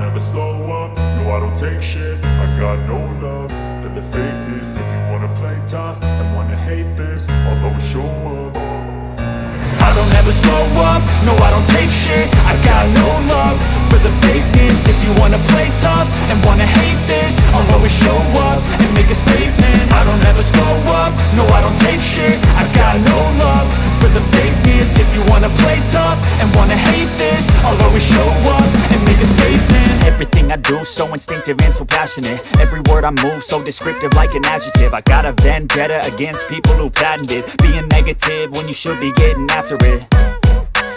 ever slow up, no I don't take shit. I got no love for the fakeness. If you wanna play tough and wanna hate this, I'll always show up. I don't ever slow up, no I don't take shit. I got no love for the fakeness. If you wanna play tough and wanna hate this, I'll always show up and make a statement. I don't ever slow up, no I don't take shit. I got no love for the fakeness. If you wanna play tough and wanna hate this, I'll always show up and make a statement. Everything I do so instinctive and so passionate. Every word I move so descriptive like an adjective. I got a vendetta against people who patented being negative when you should be getting after it.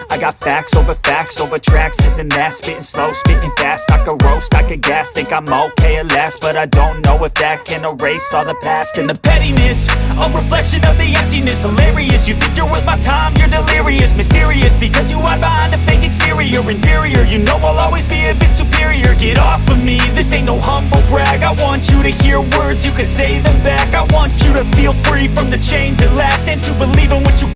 I got facts over tracks, this and that. Spitting slow, spitting fast. I could roast, I could gas. Think I'm okay at last, but I don't know if that can erase all the past. And the pettiness, a reflection of the emptiness. Hilarious, you think you're worth my time, you're delirious. Mysterious, because you hide behind a fake exterior. Inferior, you know I'll always be a bit superior. Get off of me, this ain't no humble brag. I want you to hear words, you can say them back. I want you to feel free from the chains at last, and to believe in what you